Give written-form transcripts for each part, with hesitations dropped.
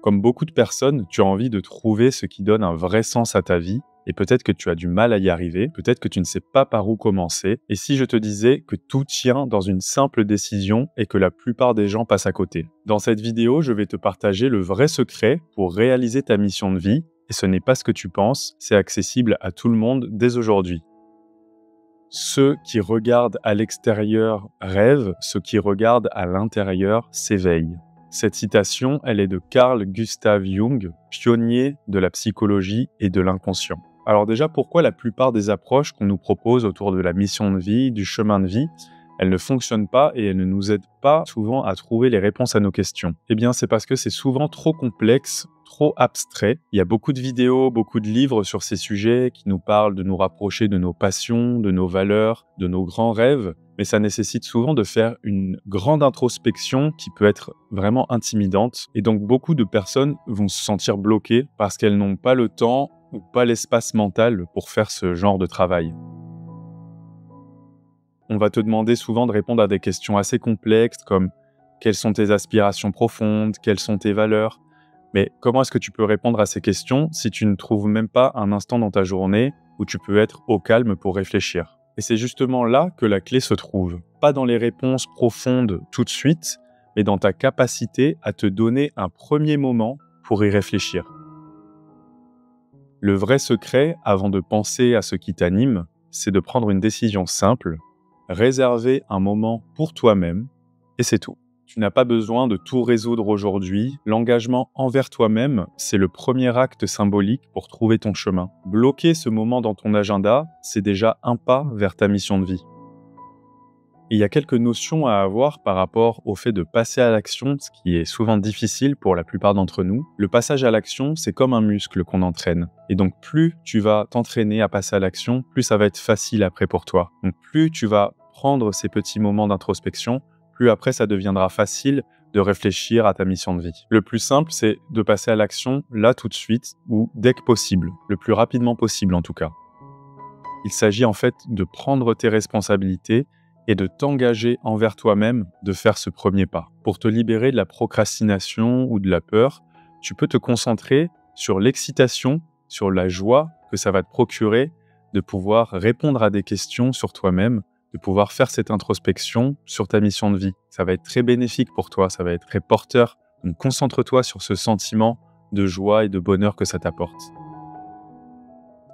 Comme beaucoup de personnes, tu as envie de trouver ce qui donne un vrai sens à ta vie et peut-être que tu as du mal à y arriver, peut-être que tu ne sais pas par où commencer. Et si je te disais que tout tient dans une simple décision et que la plupart des gens passent à côté? Dans cette vidéo, je vais te partager le vrai secret pour réaliser ta mission de vie et ce n'est pas ce que tu penses, c'est accessible à tout le monde dès aujourd'hui. Ceux qui regardent à l'extérieur rêvent, ceux qui regardent à l'intérieur s'éveillent. Cette citation, elle est de Carl Gustav Jung, pionnier de la psychologie et de l'inconscient. Alors déjà, pourquoi la plupart des approches qu'on nous propose autour de la mission de vie, du chemin de vie, elles ne fonctionnent pas et elles ne nous aident pas souvent à trouver les réponses à nos questions? Eh bien, c'est parce que c'est souvent trop complexe, trop abstrait. Il y a beaucoup de vidéos, beaucoup de livres sur ces sujets qui nous parlent de nous rapprocher de nos passions, de nos valeurs, de nos grands rêves, mais ça nécessite souvent de faire une grande introspection qui peut être vraiment intimidante. Et donc, beaucoup de personnes vont se sentir bloquées parce qu'elles n'ont pas le temps ou pas l'espace mental pour faire ce genre de travail. On va te demander souvent de répondre à des questions assez complexes comme quelles sont tes aspirations profondes, quelles sont tes valeurs. Mais comment est-ce que tu peux répondre à ces questions si tu ne trouves même pas un instant dans ta journée où tu peux être au calme pour réfléchir? Et c'est justement là que la clé se trouve. Pas dans les réponses profondes tout de suite, mais dans ta capacité à te donner un premier moment pour y réfléchir. Le vrai secret, avant de penser à ce qui t'anime, c'est de prendre une décision simple, réserver un moment pour toi-même, et c'est tout. Tu n'as pas besoin de tout résoudre aujourd'hui. L'engagement envers toi-même, c'est le premier acte symbolique pour trouver ton chemin. Bloquer ce moment dans ton agenda, c'est déjà un pas vers ta mission de vie. Et il y a quelques notions à avoir par rapport au fait de passer à l'action, ce qui est souvent difficile pour la plupart d'entre nous. Le passage à l'action, c'est comme un muscle qu'on entraîne. Et donc, plus tu vas t'entraîner à passer à l'action, plus ça va être facile après pour toi. Donc, plus tu vas prendre ces petits moments d'introspection, plus après ça deviendra facile de réfléchir à ta mission de vie. Le plus simple, c'est de passer à l'action là tout de suite ou dès que possible, le plus rapidement possible en tout cas. Il s'agit en fait de prendre tes responsabilités et de t'engager envers toi-même de faire ce premier pas. Pour te libérer de la procrastination ou de la peur, tu peux te concentrer sur l'excitation, sur la joie que ça va te procurer de pouvoir répondre à des questions sur toi-même, de pouvoir faire cette introspection sur ta mission de vie. Ça va être très bénéfique pour toi, ça va être très porteur. Donc concentre-toi sur ce sentiment de joie et de bonheur que ça t'apporte.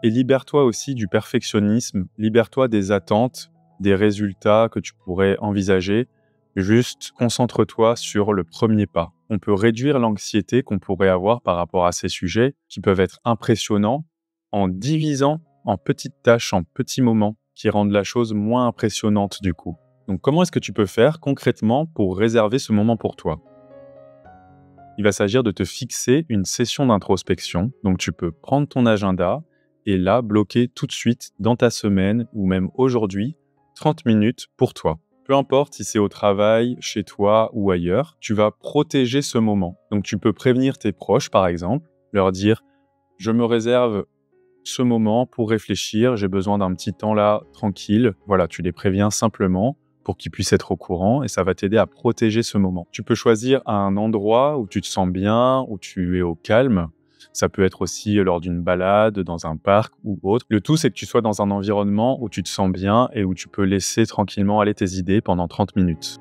Et libère-toi aussi du perfectionnisme, libère-toi des attentes, des résultats que tu pourrais envisager. Juste concentre-toi sur le premier pas. On peut réduire l'anxiété qu'on pourrait avoir par rapport à ces sujets qui peuvent être impressionnants en divisant en petites tâches, en petits moments qui rendent la chose moins impressionnante du coup. Donc comment est-ce que tu peux faire concrètement pour réserver ce moment pour toi? Il va s'agir de te fixer une session d'introspection. Donc tu peux prendre ton agenda et là bloquer tout de suite dans ta semaine ou même aujourd'hui 30 minutes pour toi. Peu importe si c'est au travail, chez toi ou ailleurs, tu vas protéger ce moment. Donc tu peux prévenir tes proches par exemple, leur dire « je me réserve ce moment pour réfléchir, j'ai besoin d'un petit temps là, tranquille ». Voilà, tu les préviens simplement pour qu'ils puissent être au courant et ça va t'aider à protéger ce moment. Tu peux choisir un endroit où tu te sens bien, où tu es au calme. Ça peut être aussi lors d'une balade, dans un parc ou autre. Le tout, c'est que tu sois dans un environnement où tu te sens bien et où tu peux laisser tranquillement aller tes idées pendant 30 minutes.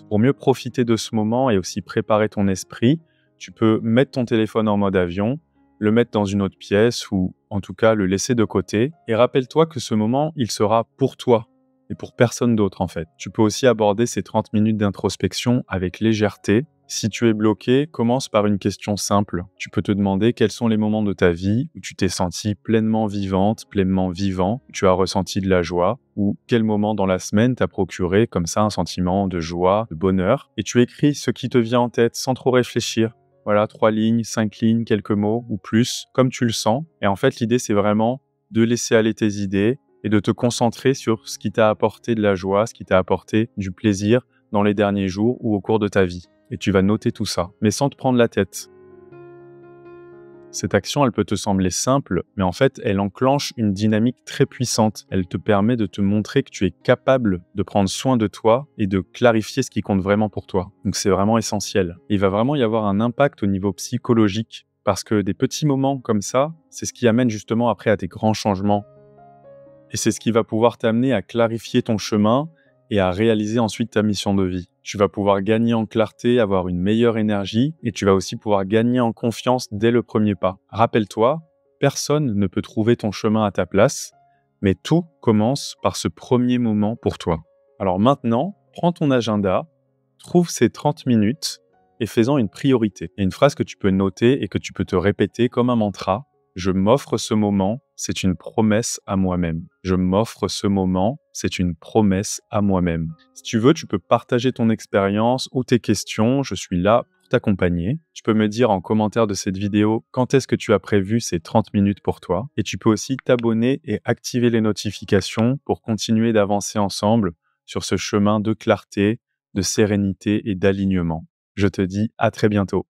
Pour mieux profiter de ce moment et aussi préparer ton esprit, tu peux mettre ton téléphone en mode avion, le mettre dans une autre pièce ou en tout cas le laisser de côté. Et rappelle-toi que ce moment, il sera pour toi et pour personne d'autre en fait. Tu peux aussi aborder ces 30 minutes d'introspection avec légèreté. Si tu es bloqué, commence par une question simple. Tu peux te demander quels sont les moments de ta vie où tu t'es sentie pleinement vivante, pleinement vivant, où tu as ressenti de la joie, ou quel moment dans la semaine t'a procuré comme ça un sentiment de joie, de bonheur. Et tu écris ce qui te vient en tête sans trop réfléchir. Voilà, 3 lignes, 5 lignes, quelques mots ou plus, comme tu le sens. Et en fait, l'idée, c'est vraiment de laisser aller tes idées et de te concentrer sur ce qui t'a apporté de la joie, ce qui t'a apporté du plaisir dans les derniers jours ou au cours de ta vie. Et tu vas noter tout ça, mais sans te prendre la tête. Cette action, elle peut te sembler simple, mais en fait, elle enclenche une dynamique très puissante. Elle te permet de te montrer que tu es capable de prendre soin de toi et de clarifier ce qui compte vraiment pour toi. Donc c'est vraiment essentiel. Il va vraiment y avoir un impact au niveau psychologique parce que des petits moments comme ça, c'est ce qui amène justement après à tes grands changements. Et c'est ce qui va pouvoir t'amener à clarifier ton chemin et à réaliser ensuite ta mission de vie. Tu vas pouvoir gagner en clarté, avoir une meilleure énergie et tu vas aussi pouvoir gagner en confiance dès le premier pas. Rappelle-toi, personne ne peut trouver ton chemin à ta place, mais tout commence par ce premier moment pour toi. Alors maintenant, prends ton agenda, trouve ces 30 minutes et fais-en une priorité. Il y a une phrase que tu peux noter et que tu peux te répéter comme un mantra. Je m'offre ce moment, c'est une promesse à moi-même. Je m'offre ce moment, c'est une promesse à moi-même. Si tu veux, tu peux partager ton expérience ou tes questions. Je suis là pour t'accompagner. Tu peux me dire en commentaire de cette vidéo quand est-ce que tu as prévu ces 30 minutes pour toi. Et tu peux aussi t'abonner et activer les notifications pour continuer d'avancer ensemble sur ce chemin de clarté, de sérénité et d'alignement. Je te dis à très bientôt.